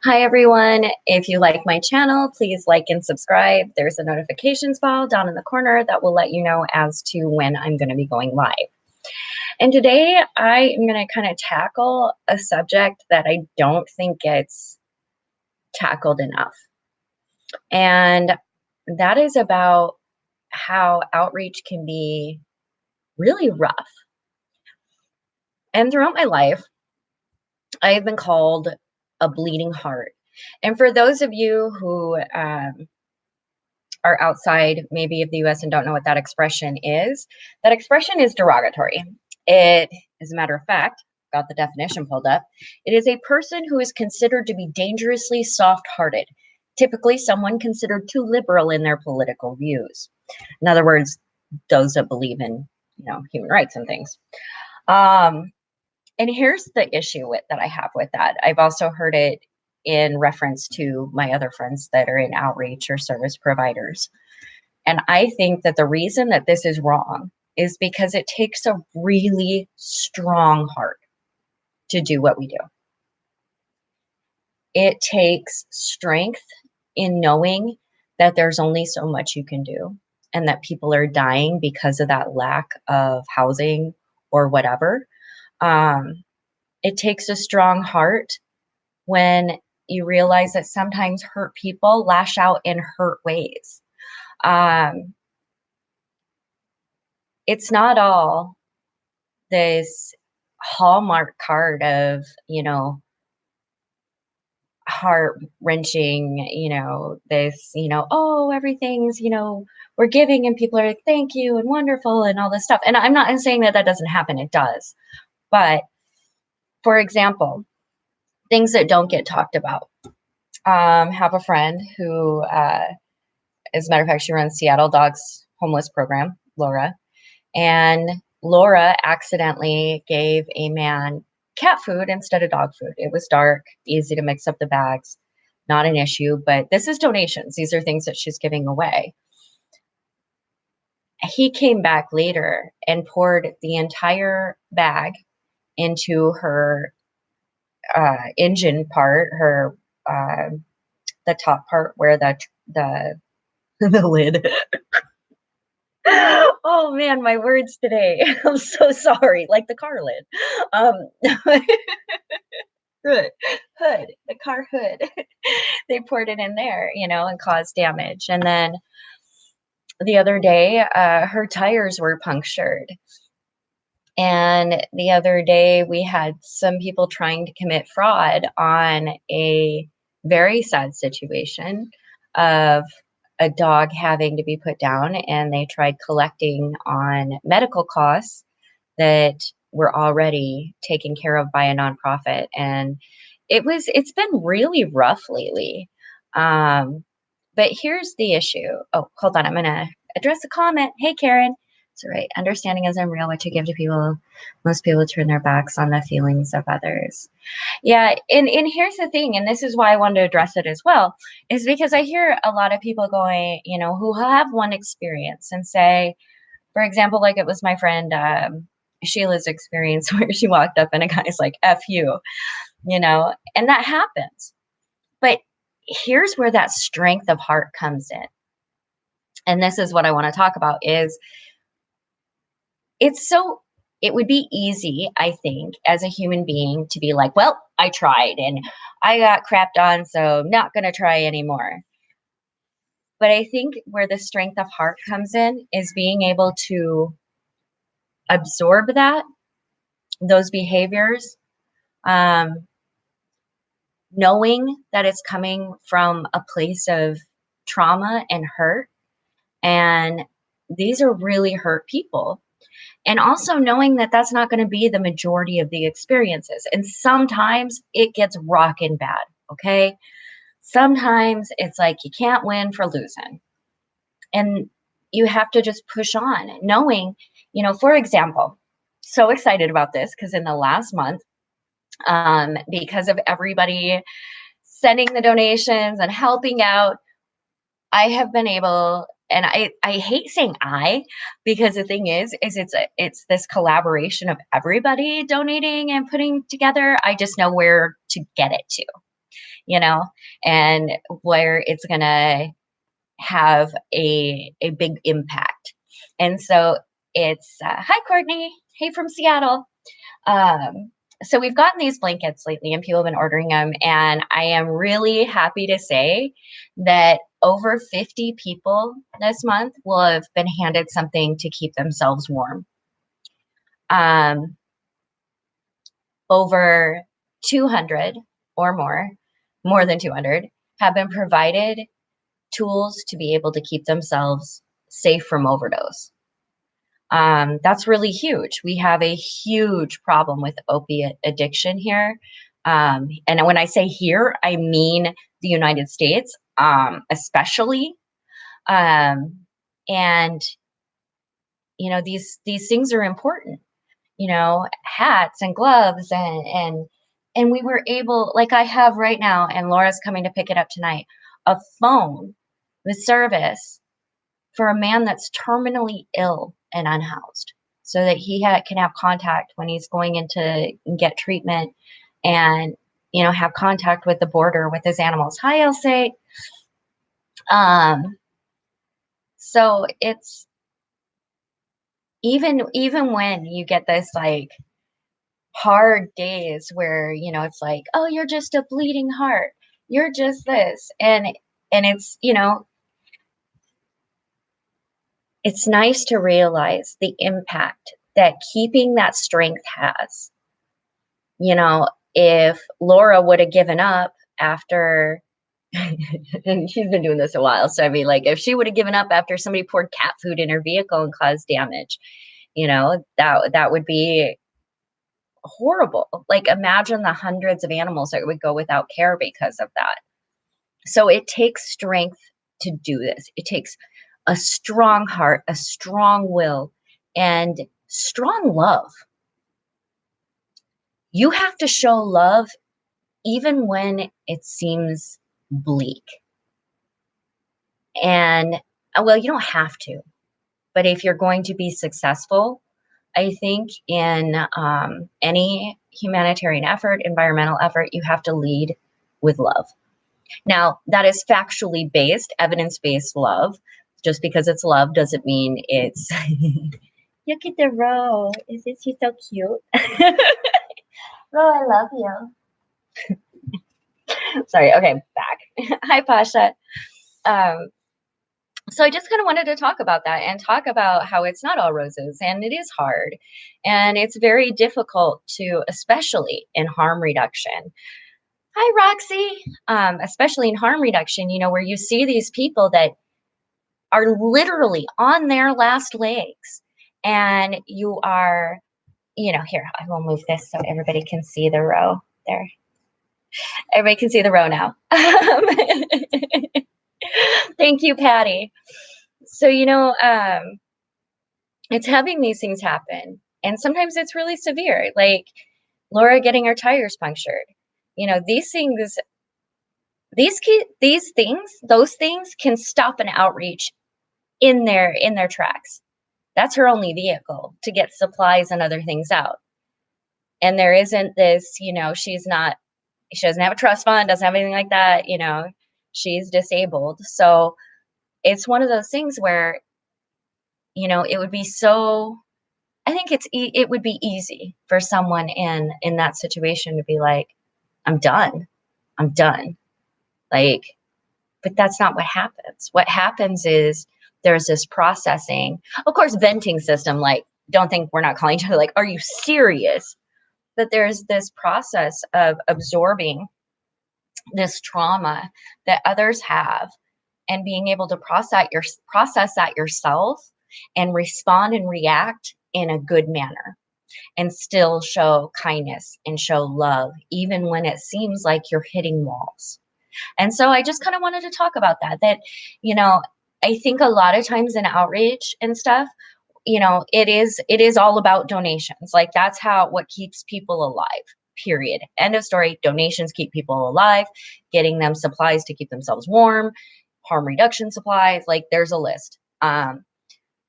Hi, everyone. If you like my channel, please like and subscribe. There's a notifications bell down in the corner that will let you know as to when I'm going to be going live. And today I am going to kind of tackle a subject that I don't think gets tackled enough. And that is about how outreach can be really rough. And throughout my life, I've been called a bleeding heart. And for those of you who are outside maybe of the US and don't know what that expression is derogatory. It, as a matter of fact, got the definition pulled up. It is a person who is considered to be dangerously soft hearted, typically someone considered too liberal in their political views. In other words, those that believe in human rights and things. And here's the issue that I have with that. I've also heard it in reference to my other friends that are in outreach or service providers. And I think that the reason that this is wrong is because it takes a really strong heart to do what we do. It takes strength in knowing that there's only so much you can do and that people are dying because of that lack of housing or whatever. It takes a strong heart when you realize that sometimes hurt people lash out in hurt ways. It's not all this hallmark card of, heart wrenching, oh, everything's, we're giving and people are like, thank you and wonderful and all this stuff. And I'm not saying that doesn't happen. It does. But for example, things that don't get talked about. Have a friend who, as a matter of fact, she runs Seattle Dogs Homeless Program, Laura. And Laura accidentally gave a man cat food instead of dog food. It was dark, easy to mix up the bags, not an issue, but this is donations. These are things that she's giving away. He came back later and poured the entire bag into her engine part, her the top part where the the lid. Oh man, my words today. I'm so sorry. Like the car lid. Um hood, the car hood. They poured it in there, and caused damage. And then the other day, her tires were punctured. And the other day, we had some people trying to commit fraud on a very sad situation of a dog having to be put down, and they tried collecting on medical costs that were already taken care of by a nonprofit. And it's been really rough lately. But here's the issue. Oh, hold on. I'm going to address a comment. Hey, Karen. It's all right. Understanding is unreal. What you give to people, most people turn their backs on the feelings of others. Yeah. And here's the thing. And this is why I wanted to address it as well, is because I hear a lot of people going, who have one experience and say, for example, like it was my friend Sheila's experience where she walked up and a guy's like, F you, and that happens. But here's where that strength of heart comes in. And this is what I want to talk about is it would be easy, I think, as a human being to be like, well, I tried and I got crapped on, so not going to try anymore. But I think where the strength of heart comes in is being able to absorb those behaviors, knowing that it's coming from a place of trauma and hurt. And these are really hurt people. And also knowing that that's not going to be the majority of the experiences. And sometimes it gets rockin' bad. Okay. Sometimes it's like you can't win for losing. And you have to just push on, knowing, for example, so excited about this because in the last month, because of everybody sending the donations and helping out, I have been able, and I hate saying because the thing is it's this collaboration of everybody donating and putting together. I just know where to get it to. you know, and where it's going to have a big impact. And so it's hi Courtney, hey from Seattle. Um, so we've gotten these blankets lately and people have been ordering them. And I am really happy to say that over 50 people this month will have been handed something to keep themselves warm. Um, Over 200 or more than 200, have been provided tools to be able to keep themselves safe from overdose. That's really huge. We have a huge problem with opiate addiction here. And when I say here, I mean the United States, especially. Um, and these things are important. Hats and gloves and we were able, like I have right now, and Laura's coming to pick it up tonight, a phone with service for a man that's terminally ill and unhoused so that he can have contact when he's going in to get treatment and have contact with the border with his animals. Hi, Elsie. Um, so it's even when you get this like hard days where it's like, oh, you're just a bleeding heart, you're just this, and it's nice to realize the impact that keeping that strength has. If Laura would have given up after, and she's been doing this a while, so I mean, like, if she would have given up after somebody poured cat food in her vehicle and caused damage, that would be horrible. Like, imagine the hundreds of animals that would go without care because of that. So it takes strength to do this. It takes a strong heart, a strong will, and strong love. You have to show love even when it seems bleak. And well, you don't have to, but if you're going to be successful, I think in any humanitarian effort, environmental effort, you have to lead with love. Now, that is factually based, evidence-based love. Just because it's love doesn't mean it's look at the Ro. Isn't she so cute? Ro, I love you. Sorry, okay, back. Hi, Pasha. Um, so I just kind of wanted to talk about that and talk about how it's not all roses and it is hard and it's very difficult to, especially in harm reduction. Hi, Roxy. Especially in harm reduction, where you see these people that are literally on their last legs and you are, here, I will move this so everybody can see the row there. Everybody can see the row now. Thank you, Patty. So, it's having these things happen. And sometimes it's really severe, like Laura getting her tires punctured. These things, those things can stop an outreach in their tracks. That's her only vehicle to get supplies and other things out. And there isn't this, she doesn't have a trust fund, doesn't have anything like that, she's disabled. So it's one of those things where, it would be so, I think it would be easy for someone in that situation to be like, I'm done. I'm done. Like, but that's not what happens. What happens is there's this processing, of course, venting system. Like, don't think we're not calling each other like, are you serious? But there's this process of absorbing this trauma that others have and being able to process that yourself and respond and react in a good manner and still show kindness and show love, even when it seems like you're hitting walls. And so I just kind of wanted to talk about that, I think a lot of times in outreach and stuff, it is all about donations. Like, that's what keeps people alive, period. End of story. Donations keep people alive, getting them supplies to keep themselves warm, harm reduction supplies, like there's a list. And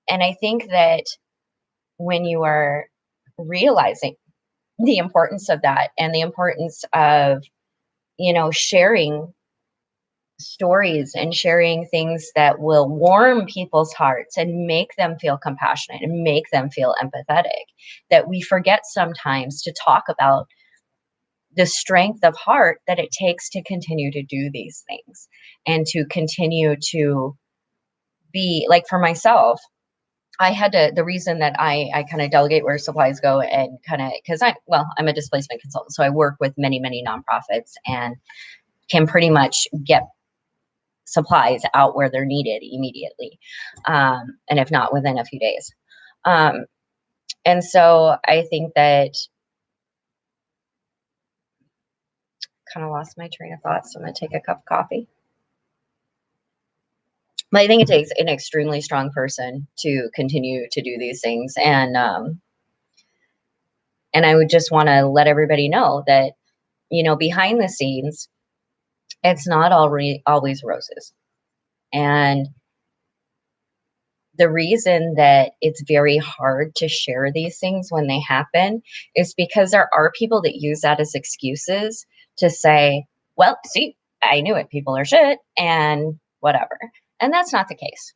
I think that when you are realizing the importance of that and the importance of sharing stories and sharing things that will warm people's hearts and make them feel compassionate and make them feel empathetic, that we forget sometimes to talk about the strength of heart that it takes to continue to do these things and to continue to be like, for myself, I had to, the reason that I kind of delegate where supplies go, and kind of, because I'm a displacement consultant, so I work with many, many nonprofits and can pretty much get supplies out where they're needed immediately, and if not within a few days. Um, and so I think that, kind of lost my train of thought, so I'm going to take a cup of coffee. But I think it takes an extremely strong person to continue to do these things, and I would just want to let everybody know that, behind the scenes, it's not always roses. And the reason that it's very hard to share these things when they happen is because there are people that use that as excuses to say, well, see, I knew it. People are shit and whatever. And that's not the case.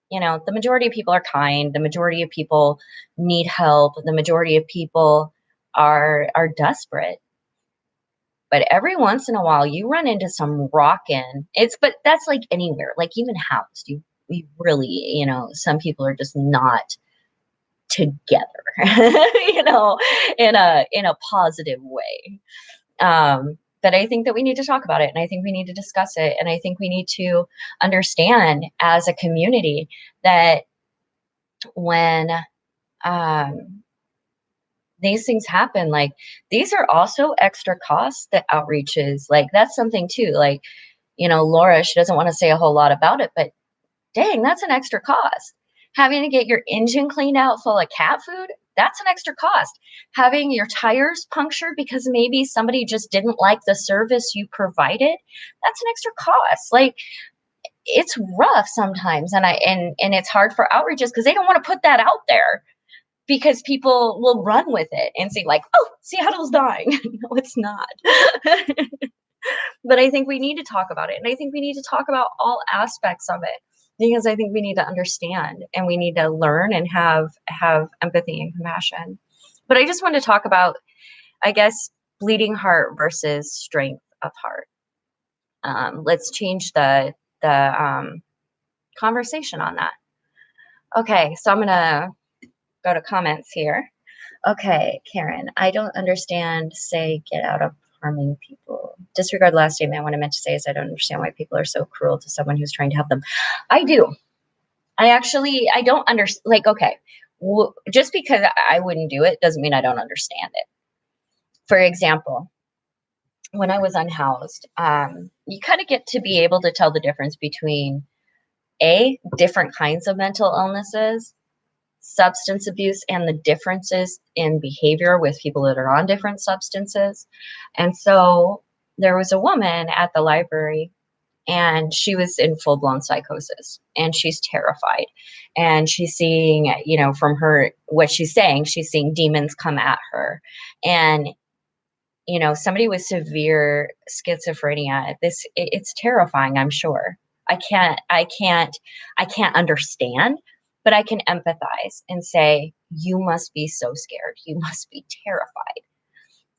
The majority of people are kind. The majority of people need help. The majority of people are desperate. But every once in a while, you run into some but that's like anywhere, like even housed. We really, some people are just not together, in a positive way. But I think that we need to talk about it, and I think we need to discuss it, and I think we need to understand as a community that when these things happen, like, these are also extra costs that outreaches, like, that's something too, like, Laura, she doesn't want to say a whole lot about it, but dang, that's an extra cost. Having to get your engine cleaned out full of cat food, that's an extra cost. Having your tires punctured because maybe somebody just didn't like the service you provided, that's an extra cost. Like, it's rough sometimes, and it's hard for outreaches because they don't want to put that out there, because people will run with it and say, like, oh, Seattle's dying. No, it's not. But I think we need to talk about it. And I think we need to talk about all aspects of it, because I think we need to understand, and we need to learn and have empathy and compassion. But I just want to talk about, I guess, bleeding heart versus strength of heart. Let's change the conversation on that. Okay, so I'm going to go to comments here. Okay, Karen, I don't understand, say, get out of harming people. Disregard last statement. What I meant to say is I don't understand why people are so cruel to someone who's trying to help them. I do. I don't understand. Like, okay, just because I wouldn't do it doesn't mean I don't understand it. For example, when I was unhoused, you kind of get to be able to tell the difference between different kinds of mental illnesses, substance abuse, and the differences in behavior with people that are on different substances. And so there was a woman at the library, and she was in full-blown psychosis, and she's terrified, and she's seeing, from her, what she's saying, she's seeing demons come at her. And somebody with severe schizophrenia, it's terrifying. I'm sure I can't understand, but I can empathize and say, you must be so scared. You must be terrified.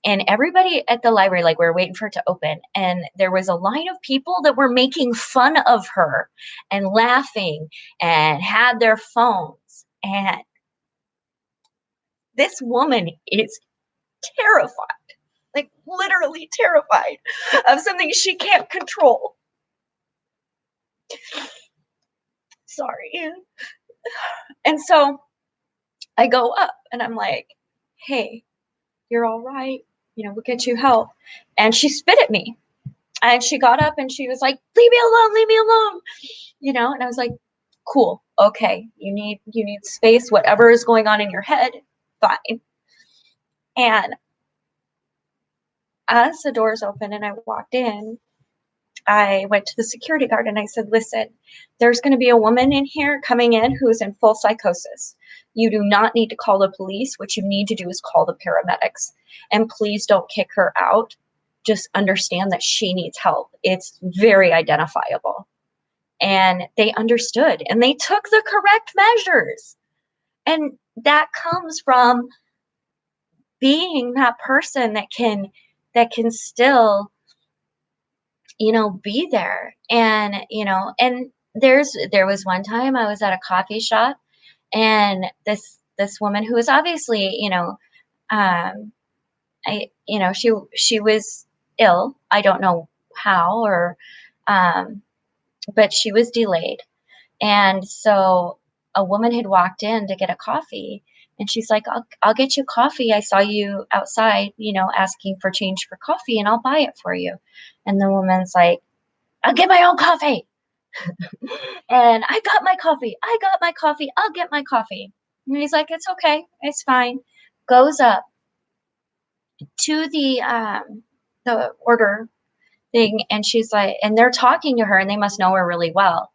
And everybody at the library, like, we were waiting for it to open, and there was a line of people that were making fun of her and laughing and had their phones. And this woman is terrified, like literally terrified of something she can't control. Sorry. And so I go up and I'm like, hey, you're all right. We'll get you help. And she spit at me. And she got up and she was like, leave me alone, leave me alone. And I was like, cool. Okay. You need space, whatever is going on in your head. Fine. And as the doors opened and I walked in, I went to the security guard and I said, listen, there's going to be a woman in here coming in who's in full psychosis. You do not need to call the police. What you need to do is call the paramedics. And please don't kick her out. just understand that she needs help. It's very identifiable. And they understood and they took the correct measures. And that comes from being that person that can still, be there. And, and there was one time I was at a coffee shop, and this woman who was obviously, um she was ill. I don't know how, or um but she was delayed. And so a woman had walked in to get a coffee, and she's like, I'll get you coffee. I saw you outside, asking for change for coffee, and I'll buy it for you. And the woman's like, I'll get my own coffee. And I got my coffee. I got my coffee. I'll get my coffee. And he's like, it's okay. It's fine. Goes up to the order thing, and she's like, and they're talking to her, and they must know her really well.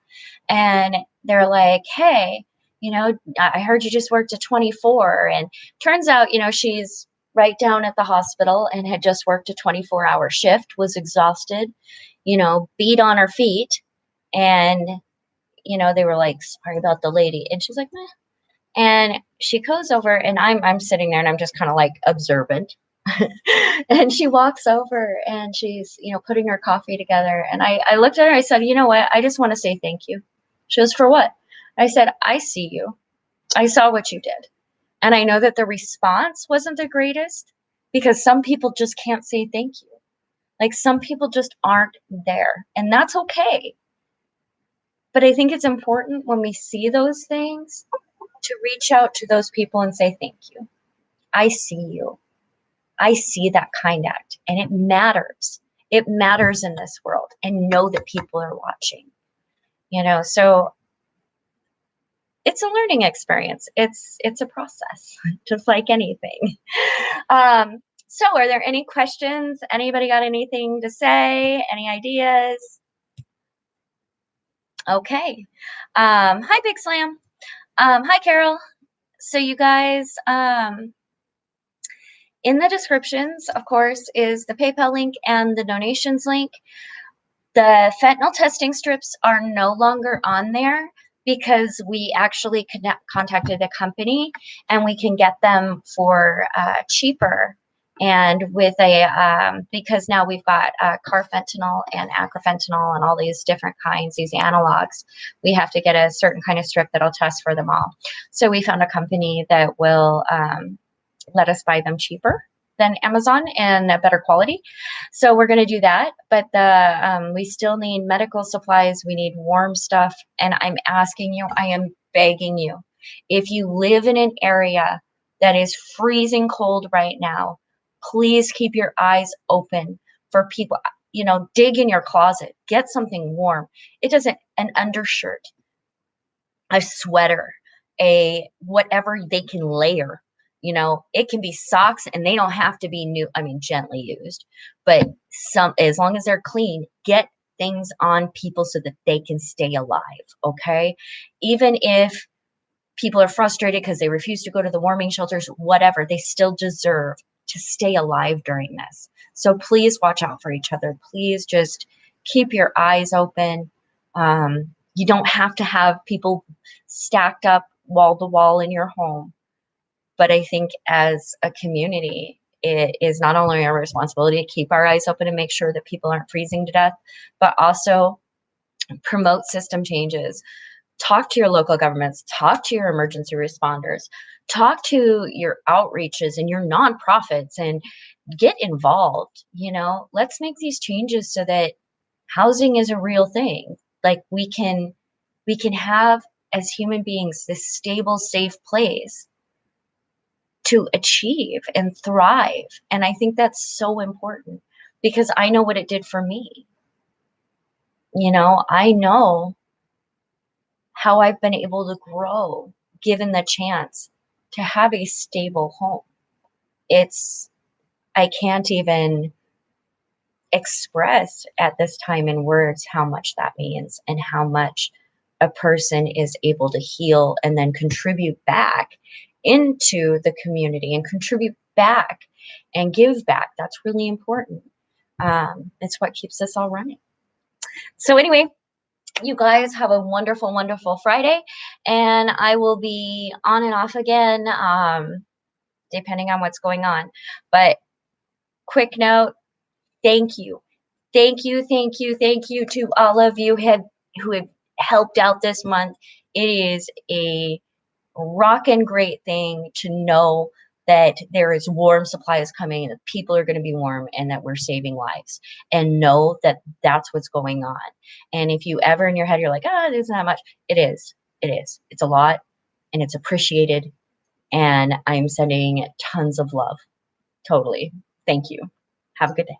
And they're like, hey, I heard you just worked at 24. And turns out, she's right down at the hospital and had just worked a 24-hour shift, was exhausted, beat on her feet. And, they were like, sorry about the lady. And she's like, meh. And she goes over, and I'm sitting there, and I'm just kind of like observant. And she walks over, and she's, putting her coffee together. And I looked at her, I said, you know what? I just want to say thank you. She goes, for what? I said, I see you. I saw what you did. And I know that the response wasn't the greatest, because some people just can't say thank you. Like, some people just aren't there, and that's okay. But I think it's important when we see those things to reach out to those people and say, thank you. I see you. I see that kind act, and it matters. It matters in this world, and know that people are watching, so it's a learning experience. It's a process, just like anything. So are there any questions? Anybody got anything to say? Any ideas? Okay. Hi, Big Slam. Hi, Carol. So you guys, in the descriptions, of course, is the PayPal link and the donations link. The fentanyl testing strips are no longer on there, because we actually contacted a company, and we can get them for cheaper. And with because now we've got carfentanil and acrofentanil and all these different kinds, these analogs, we have to get a certain kind of strip that'll test for them all. So we found a company that will let us buy them cheaper than Amazon and a better quality. So we're going to do that. But we still need medical supplies. We need warm stuff. And I'm asking you, I am begging you, if you live in an area that is freezing cold right now, please keep your eyes open for people. Dig in your closet, get something warm. It doesn't, an undershirt, a sweater, a whatever they can layer. It can be socks, and they don't have to be new. I mean, gently used, but as long as they're clean, get things on people so that they can stay alive. Okay. Even if people are frustrated because they refuse to go to the warming shelters, whatever, they still deserve to stay alive during this. So please watch out for each other. Please just keep your eyes open. You don't have to have people stacked up wall to wall in your home. But I think as a community, it is not only our responsibility to keep our eyes open and make sure that people aren't freezing to death, but also promote system changes. Talk to your local governments, talk to your emergency responders, talk to your outreaches and your nonprofits, and get involved. Let's make these changes so that housing is a real thing. Like, we can have, as human beings, this stable, safe place to achieve and thrive. And I think that's so important, because I know what it did for me. I know how I've been able to grow, given the chance to have a stable home. I can't even express at this time in words how much that means, and how much a person is able to heal and then contribute back into the community, and contribute back and give back. That's really important. It's what keeps us all running. So anyway, you guys have a wonderful, wonderful Friday, and I will be on and off again, depending on what's going on. But quick note, thank you. Thank you, thank you, thank you to all of you who have helped out this month. It is a rockin' great thing to know that there is warm supplies coming, that people are going to be warm, and that we're saving lives. And know that that's what's going on. And if you ever in your head you're like, oh, it isn't that much, it is. It is. It's a lot, and it's appreciated. And I'm sending tons of love. Totally. Thank you. Have a good day.